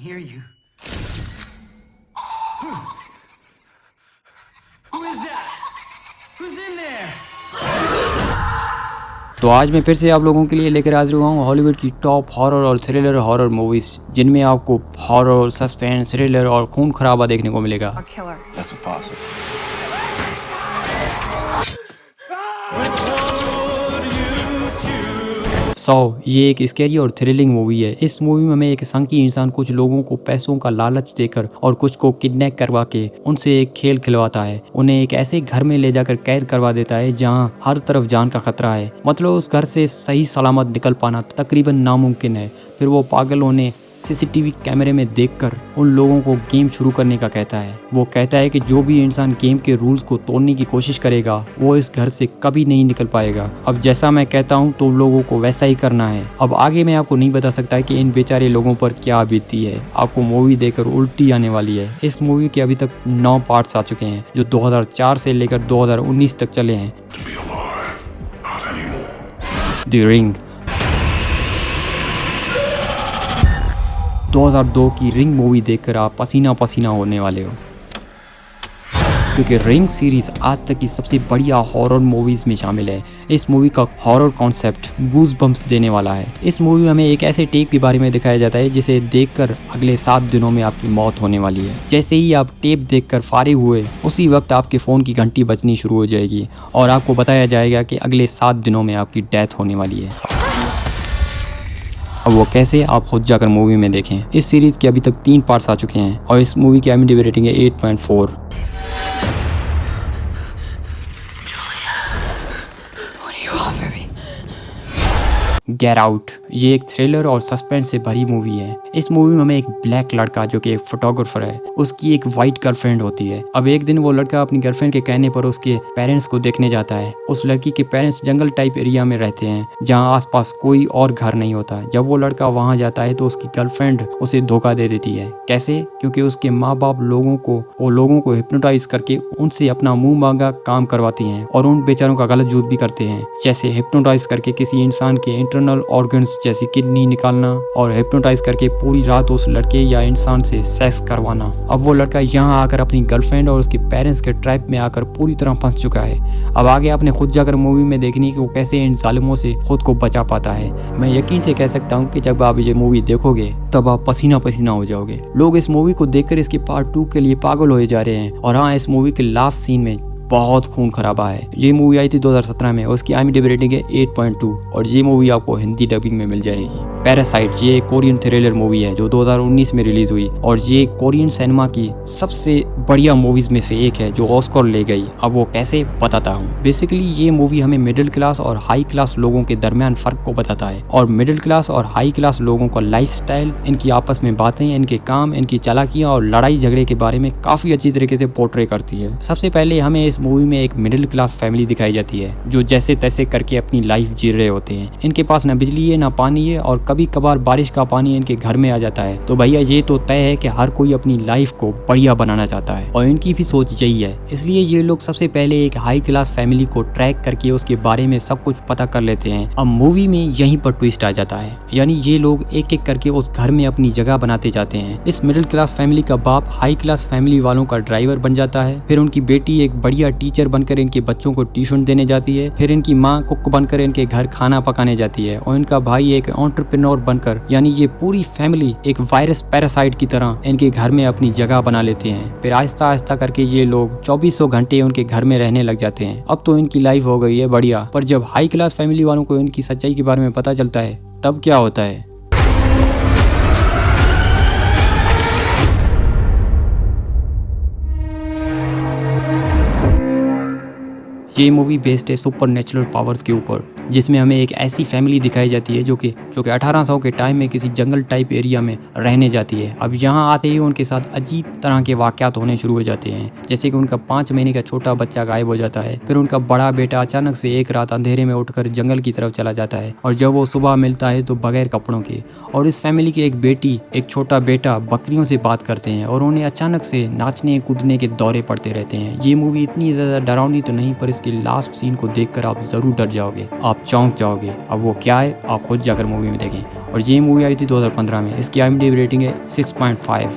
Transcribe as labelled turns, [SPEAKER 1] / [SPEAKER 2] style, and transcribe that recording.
[SPEAKER 1] hear you. Who is that? Who's in there?
[SPEAKER 2] तो आज मैं फिर से आप लोगों के लिए लेकर हाजिर हुआ हूँ हॉलीवुड की टॉप हॉरर और थ्रिलर हॉरर मूवीज, जिनमें आपको हॉरर, सस्पेंस, थ्रिलर और खून खराबा देखने को मिलेगा। ये एक स्कैरी और थ्रिलिंग मूवी है। इस मूवी में हमें एक संकी इंसान कुछ लोगों को पैसों का लालच देकर और कुछ को किडनैप करवा के उनसे एक खेल खिलवाता है। उन्हें एक ऐसे घर में ले जाकर कैद करवा देता है जहां हर तरफ जान का खतरा है। मतलब उस घर से सही सलामत निकल पाना तकरीबन नामुमकिन है। फिर वो पागल उन्हें सीसीटीवी कैमरे में देखकर उन लोगों को गेम शुरू करने का कहता है। वो कहता है कि जो भी इंसान गेम के रूल्स को तोड़ने की कोशिश करेगा वो इस घर से कभी नहीं निकल पाएगा। अब जैसा मैं कहता हूँ तो लोगों को वैसा ही करना है। अब आगे मैं आपको नहीं बता सकता कि इन बेचारे लोगों पर क्या बीतती है। आपको मूवी देखकर उल्टी आने वाली है। इस मूवी के अभी तक 9 पार्ट्स आ चुके हैं जो 2004 से लेकर 2019 तक चले हैं। द रिंग 2002 की रिंग मूवी देखकर आप पसीना पसीना होने वाले हो, क्योंकि रिंग सीरीज आज तक की सबसे बढ़िया हॉरर मूवीज में शामिल है। इस मूवी का हॉरर कॉन्सेप्ट गूज बम्प्स देने वाला है। इस मूवी में हमें एक ऐसे टेप के बारे में दिखाया जाता है जिसे देखकर अगले 7 दिनों में आपकी मौत होने वाली है। जैसे ही आप टेप देखकर फारिग हुए उसी वक्त आपके फ़ोन की घंटी बजनी शुरू हो जाएगी और आपको बताया जाएगा कि अगले 7 दिनों में आपकी डेथ होने वाली है। अब वो कैसे, आप खुद जाकर मूवी में देखें। इस सीरीज के अभी तक 3 पार्ट्स आ चुके हैं और इस मूवी की IMDb रेटिंग है 8.4। गेट आउट ये एक थ्रिलर और सस्पेंस से भरी मूवी है। इस मूवी में हमें एक ब्लैक लड़का जो कि एक फोटोग्राफर है, उसकी एक वाइट गर्लफ्रेंड होती है। अब एक दिन वो लड़का अपनी गर्लफ्रेंड के कहने पर उसके पेरेंट्स को देखने जाता है। उस लड़की के पेरेंट्स जंगल टाइप एरिया में रहते हैं जहाँ आसपास कोई और घर नहीं होता। जब वो लड़का वहाँ जाता है तो उसकी गर्लफ्रेंड उसे धोखा दे देती है। कैसे? क्योंकि उसके माँ बाप लोगों को हिप्नोटाइज करके उनसे अपना मुंह मांगा काम करवाती हैं और उन बेचारों का गलत यूज भी करते हैं। जैसे हिप्नोटाइज करके किसी इंसान के इंटरनल ऑर्गन्स जैसी किडनी निकालना और हिप्नोटाइज करके पूरी रात उस लड़के या इंसान से सेक्स करवाना। अब वो लड़का यहाँ आकर अपनी गर्लफ्रेंड और उसके पेरेंट्स के ट्रैप में आकर पूरी तरह फंस चुका है। अब आगे आपने खुद जाकर मूवी में देखनी कि वो कैसे इन जालिमों से खुद को बचा पाता है। मैं यकीन से कह सकता हूँ कि जब आप ये मूवी देखोगे तब आप पसीना पसीना हो जाओगे। लोग इस मूवी को देखकर इसके पार्ट 2 के लिए पागल हो जा रहे हैं। और हाँ, इस मूवी के लास्ट सीन में बहुत खून खराबा है। ये मूवी आई थी 2017 में, उसकी IMDb रेटिंग है 8.2 और ये मूवी आपको हिंदी डबिंग में मिल जाएगी। पैरासाइट ये एक कोरियन थ्रिलर मूवी है जो 2019 में रिलीज हुई और ये कोरियन सिनेमा की सबसे बढ़िया मूवीज में से एक है जो ऑस्कर ले गई। अब वो कैसे, बताता हूँ। बेसिकली ये मूवी हमें मिडिल क्लास और हाई क्लास लोगों के दरमियान फर्क को बताता है और मिडिल क्लास और हाई क्लास लोगों का लाइफस्टाइल, इनकी आपस में बातें, इनके काम, इनकी चालाकियाँ और लड़ाई झगड़े के बारे में काफी अच्छी तरीके से पोर्ट्रे करती है। सबसे पहले हमें इस मूवी में एक मिडिल क्लास फैमिली दिखाई जाती है जो जैसे तैसे करके अपनी लाइफ जी रहे होते हैं। इनके पास ना बिजली है ना पानी है और कभी कभार बारिश का पानी इनके घर में आ जाता है। तो भैया ये तो तय है कि हर कोई अपनी लाइफ को बढ़िया बनाना चाहता है और इनकी भी सोच यही है। इसलिए ये लोग सबसे पहले एक हाई क्लास फैमिली को ट्रैक करके उसके बारे में सब कुछ पता कर लेते हैं। अब मूवी में यहीं पर ट्विस्ट आ जाता है, यानी ये लोग एक एक करके उस घर में अपनी जगह बनाते जाते हैं। इस मिडिल क्लास फैमिली का बाप हाई क्लास फैमिली वालों का ड्राइवर बन जाता है। फिर उनकी बेटी एक बढ़िया टीचर बनकर इनके बच्चों को ट्यूशन देने जाती है। फिर इनकी माँ कुक बनकर इनके घर खाना पकाने जाती है और इनका भाई एक एंटरप्रेन्योर बनकर, यानी ये पूरी फैमिली एक वायरस पैरासाइट की तरह इनके घर में अपनी जगह बना लेते हैं। फिर आहिस्ता आहिस्ता करके ये लोग 2400 घंटे उनके घर में रहने लग जाते हैं। अब तो इनकी लाइफ हो गई है बढ़िया। पर जब हाई क्लास फैमिली वालों को इनकी सच्चाई के बारे में पता चलता है तब क्या होता है। ये मूवी बेस्ड है सुपर नेचुरल पावर्स के ऊपर, जिसमें हमें एक ऐसी फैमिली दिखाई जाती है जो कि 1800 के टाइम में किसी जंगल टाइप एरिया में रहने जाती है। अब यहाँ आते ही उनके साथ अजीब तरह के वाक़यात होने शुरू हो जाते हैं, जैसे कि उनका 5 महीने का छोटा बच्चा गायब हो जाता है। फिर उनका बड़ा बेटा अचानक से एक रात अंधेरे में उठकर जंगल की तरफ चला जाता है और जब वो सुबह मिलता है तो बगैर कपड़ों के। और इस फैमिली की एक बेटी, एक छोटा बेटा बकरियों से बात करते हैं और उन्हें अचानक से नाचने कूदने के दौरे पड़ते रहते हैं। ये मूवी इतनी ज़्यादा डरावनी तो नहीं, पर इसके लास्ट सीन को देखकर आप ज़रूर डर जाओगे, आप चौंक जाओगे। अब वो क्या है आप खुद जाकर मूवी में देखें। और ये मूवी आई थी 2015 में। इसकी IMDb रेटिंग है 6.5।